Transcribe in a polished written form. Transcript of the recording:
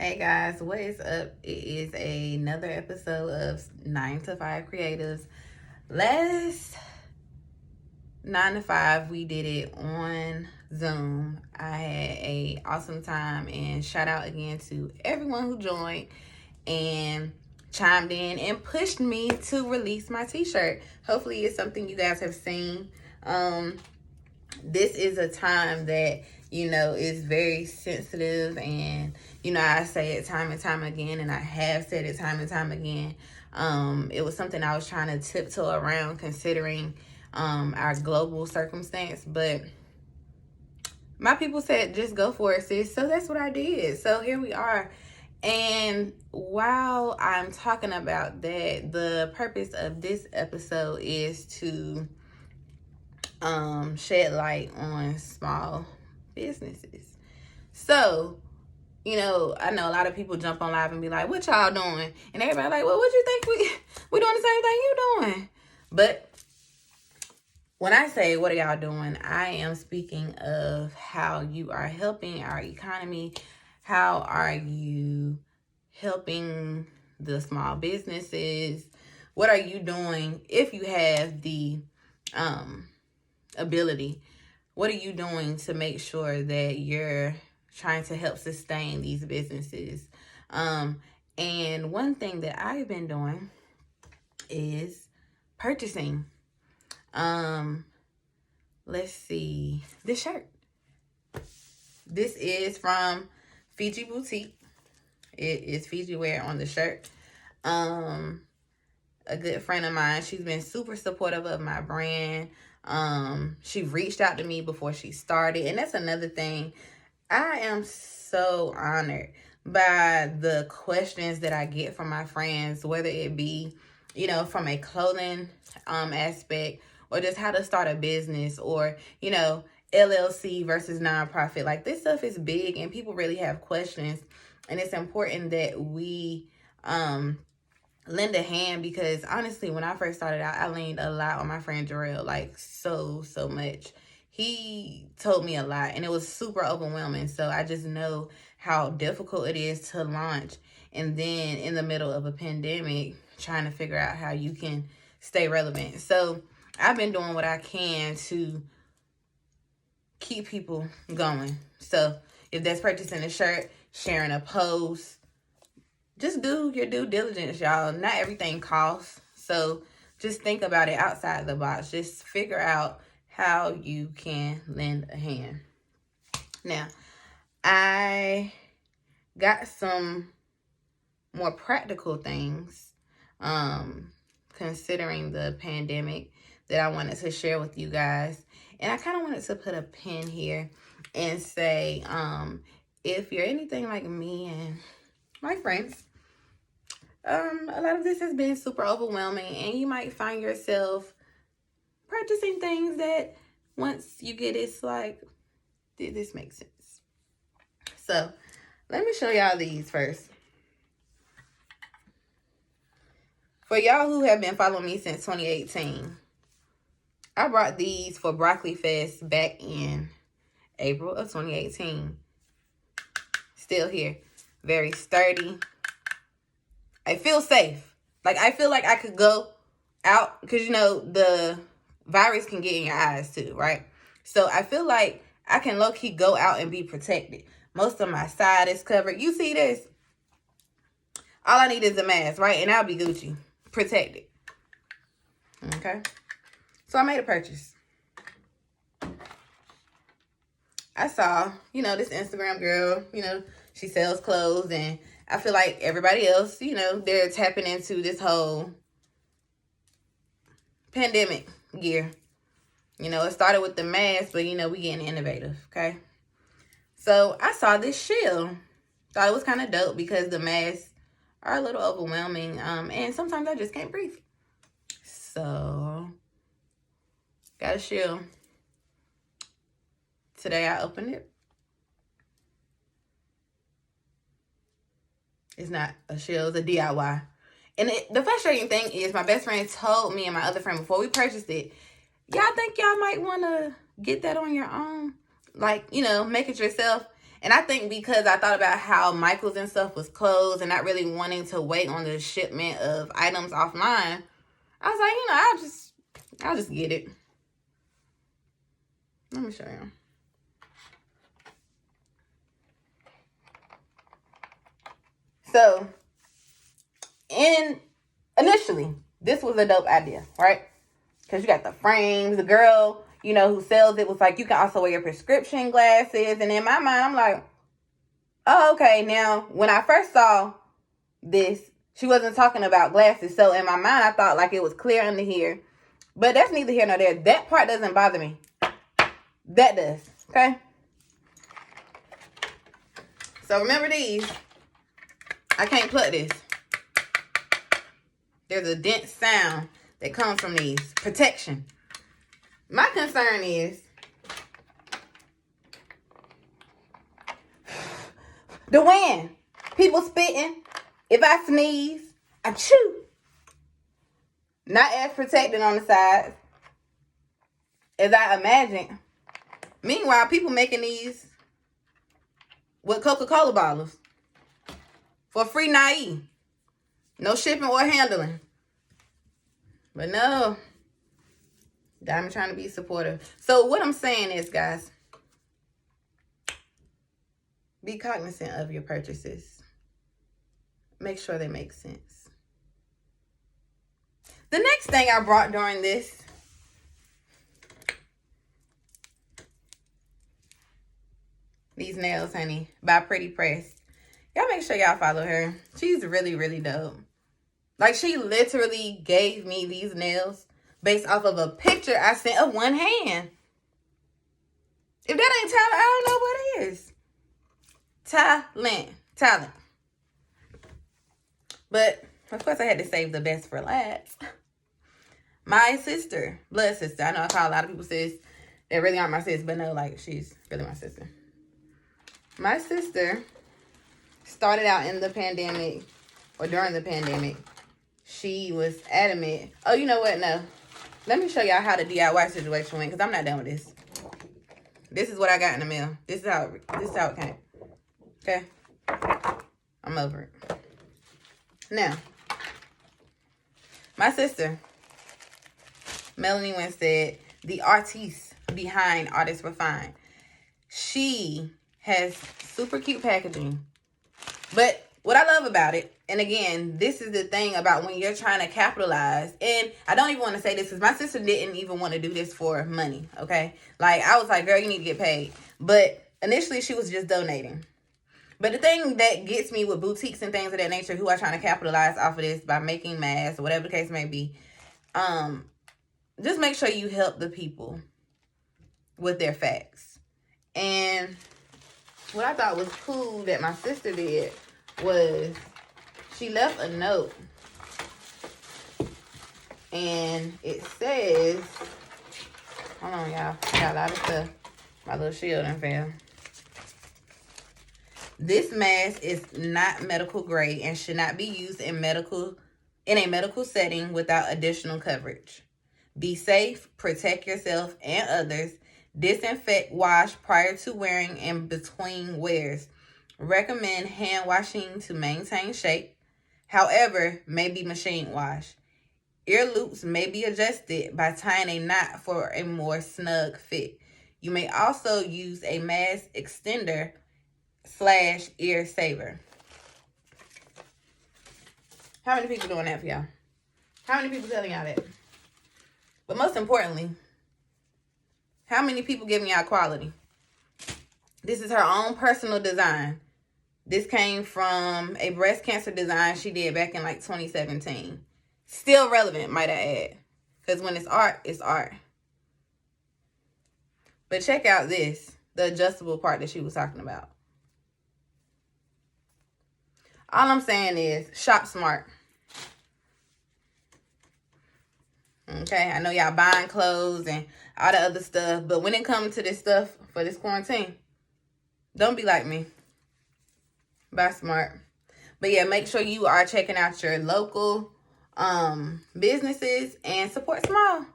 Hey guys, what is up? It is another episode of 9 to 5 Creatives. Last 9 to 5, we did it on Zoom. I had a awesome time, and shout out again to everyone who joined and chimed in and pushed me to release my t-shirt. Hopefully it's something you guys have seen. This is a time that is very sensitive, and I say it time and time again, and I have said it time and time again. It was something I was trying to tiptoe around, considering our global circumstance, but my people said just go for it, sis. So that's what I did. So here we are. And while I'm talking about that, the purpose of this episode is to shed light on small businesses. So, I know a lot of people jump on live and be like, what y'all doing? And everybody like, well, what you think we doing the same thing you doing? But when I say what are y'all doing, I am speaking of how you are helping our economy. How are you helping the small businesses? What are you doing if you have the ability? What are you doing to make sure that you're trying to help sustain these businesses? And one thing that I've been doing is purchasing. Let's see, this shirt. This is from Fiji Boutique. It is Fiji wear on the shirt. A good friend of mine, she's been super supportive of my brand. She reached out to me before she started, and that's another thing. I am so honored by the questions that I get from my friends, whether it be, from a clothing aspect, or just how to start a business, or, LLC versus nonprofit. Like, this stuff is big and people really have questions, and it's important that we lend a hand, because honestly, when I first started out, I leaned a lot on my friend Jarrell, like so much. He told me a lot, and it was super overwhelming. So I just know how difficult it is to launch, and then in the middle of a pandemic, trying to figure out how you can stay relevant. So I've been doing what I can to keep people going. So if that's purchasing a shirt, sharing a post, just do your due diligence, y'all. Not everything costs. So just think about it outside the box. Just figure out how you can lend a hand. Now, I got some more practical things, considering the pandemic, that I wanted to share with you guys. And I kind of wanted to put a pin here and say, if you're anything like me and my friends, a lot of this has been super overwhelming, and you might find yourself purchasing things that once you get it's like, did this make sense? So let me show y'all these first. For y'all who have been following me since 2018, I brought these for Broccoli Fest back in April of 2018. Still here. Very sturdy. I feel safe. Like, I feel like I could go out, because, the virus can get in your eyes too, right? So I feel like I can low-key go out and be protected. Most of my side is covered. You see this? All I need is a mask, right? And I'll be Gucci. Protected. Okay? So I made a purchase. I saw, this Instagram girl, she sells clothes, and I feel like everybody else, they're tapping into this whole pandemic gear. It started with the mask, but, we getting innovative, okay? So I saw this shield. Thought it was kind of dope, because the masks are a little overwhelming, and sometimes I just can't breathe. So, got a shield. Today I opened it. It's not a shield, it's a DIY. And the frustrating thing is, my best friend told me and my other friend before we purchased it, y'all think y'all might want to get that on your own? Like, make it yourself. And I think because I thought about how Michael's and stuff was closed and not really wanting to wait on the shipment of items offline, I was like, you know, I'll just get it. Let me show you. So, initially, this was a dope idea, right? Because you got the frames. The girl, you know, who sells it was like, you can also wear your prescription glasses. And in my mind, I'm like, oh, okay. Now, when I first saw this, she wasn't talking about glasses. So in my mind, I thought like it was clear under here. But that's neither here nor there. That part doesn't bother me. That does. Okay? So remember these. I can't plug this. There's a dense sound that comes from these. Protection. My concern is the wind. People spitting. If I sneeze, I chew. Not as protected on the sides as I imagined. Meanwhile, people making these with Coca-Cola bottles for free naive. No shipping or handling. But no. I'm trying to be supportive. So what I'm saying is, guys, be cognizant of your purchases. Make sure they make sense. The next thing I brought during this these nails, honey, by Pretty Press. Y'all make sure y'all follow her. She's really, really dope. Like, she literally gave me these nails based off of a picture I sent of one hand. If that ain't talent, I don't know what it is. Talent. But, of course, I had to save the best for last. My sister, blood sister. I know I call a lot of people sis. They really aren't my sis, but no, like, she's really my sister. My sister started out in the pandemic, or during the pandemic. She was adamant. Oh, you know what? No. Let me show y'all how the DIY situation went, because I'm not done with this. This is what I got in the mail. This is how it came. Okay? I'm over it. Now, my sister, Melanie Winstead, the artiste behind Artist Refined, she has super cute packaging. But what I love about it, and again, this is the thing about when you're trying to capitalize, and I don't even want to say this because my sister didn't even want to do this for money, okay? Like, I was like, girl, you need to get paid. But initially, she was just donating. But the thing that gets me with boutiques and things of that nature who are trying to capitalize off of this by making masks or whatever the case may be, just make sure you help the people with their facts. And what I thought was cool that my sister did was she left a note. And it says, hold on, y'all. I got a lot of stuff. My little shield and fell. This mask is not medical grade and should not be used in a medical setting without additional coverage. Be safe, protect yourself and others. Disinfect, wash prior to wearing and between wears. Recommend hand washing to maintain shape. However, may be machine wash. Ear loops may be adjusted by tying a knot for a more snug fit. You may also use a mask extender / ear saver. How many people doing that for y'all? How many people telling y'all that? But most importantly, how many people giving y'all quality? This is her own personal design. This came from a breast cancer design she did back in like 2017. Still relevant, might I add. Because when it's art, it's art. But check out this, the adjustable part that she was talking about. All I'm saying is shop smart. Okay, I know y'all buying clothes and all the other stuff, but when it comes to this stuff for this quarantine, don't be like me. Buy smart. But yeah, make sure you are checking out your local businesses and support small.